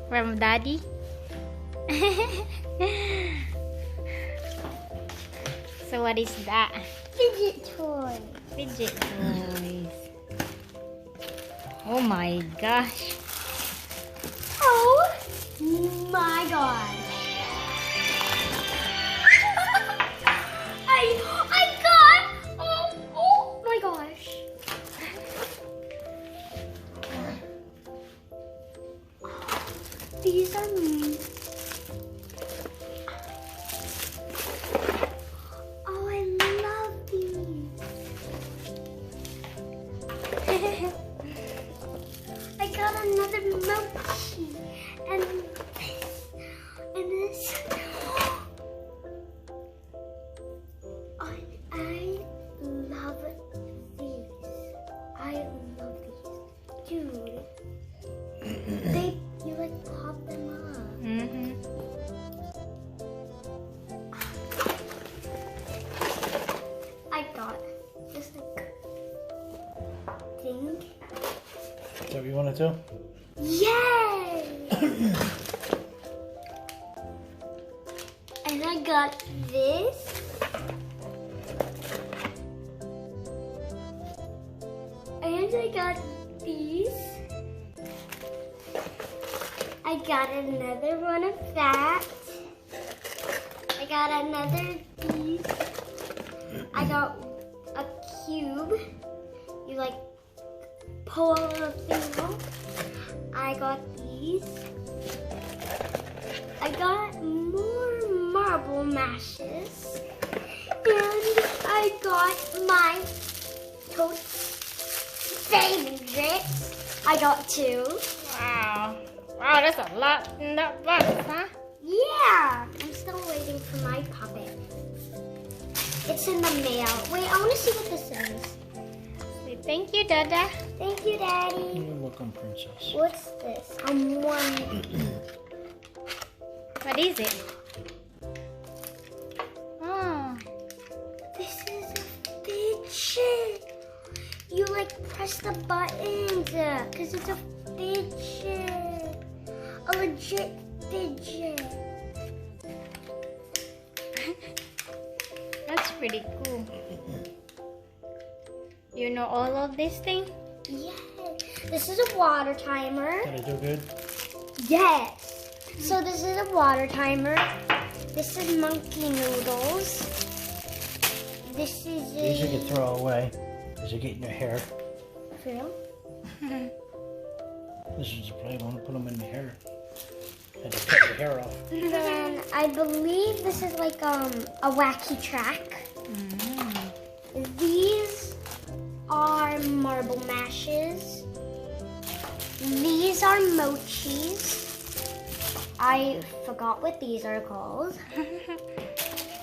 From Daddy. So what is that? Fidget toy. Fidget toys. Oh my gosh. Oh my gosh. I got. Oh my gosh. These are me. Oh, I love these. I got another mochi and this. I love these. I love these, dude. You like pop them up. Mm-hmm. I got this like thing. Is that what you want to do? Yay! And I got this. And I got these. I got another one of that. I got another these. I got a cube. You like pull the thing off. I got these. I got more marble mashes. And I got my toast favorites. I got two. Wow. Wow, that's a lot in that box, huh? Yeah. I'm still waiting for my puppet. It's in the mail. Wait, I want to see what this is. Say thank you, Dada. Thank you, Daddy. You're welcome, princess. What's this? I'm wondering. What is it? Oh. This is a fidget. You like press the buttons because it's a fidget. A legit fidget. That's pretty cool. You know all of this thing? Yeah. This is a water timer. Did I do good? Yes. So this is a water timer. This is monkey noodles. This is These you can throw away because you get in your hair. For real? This is a play. I want to put them in the hair. Had to cut your hair off. Then I believe this is like a wacky track. These are marble mashes. These are mochis. I forgot what these are called.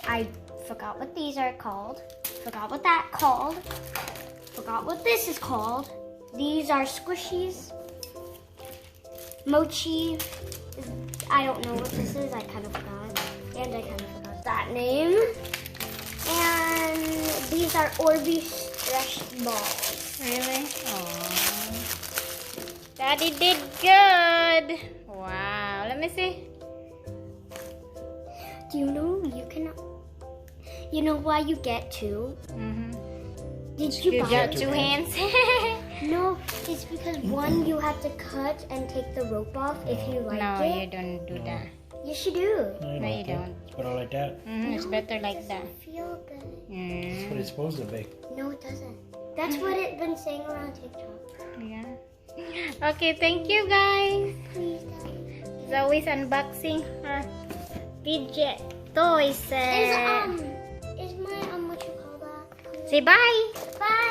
I forgot what these are called. Forgot what that called. Forgot what this is called. These are squishies. Mochi. I don't know what this is. I kind of forgot. And I kind of forgot that name. And these are Orbeez stretch balls. Really? Aww. Daddy did good. Wow. Let me see. Do you know you know why you get two? Did you You buy got it? two hands? No, it's because one you have to cut and take the rope off if you like No, it. you don't do that. Yes, you do. No, you don't. It's better like that. It's better like that. Doesn't feel good. That's what it's supposed to be. No, it doesn't. That's what it's been saying around TikTok. Yeah. Okay, thank you guys. Please, Daddy. Zoe's unboxing her fidget toys. Is my what you call that? Say bye. Bye.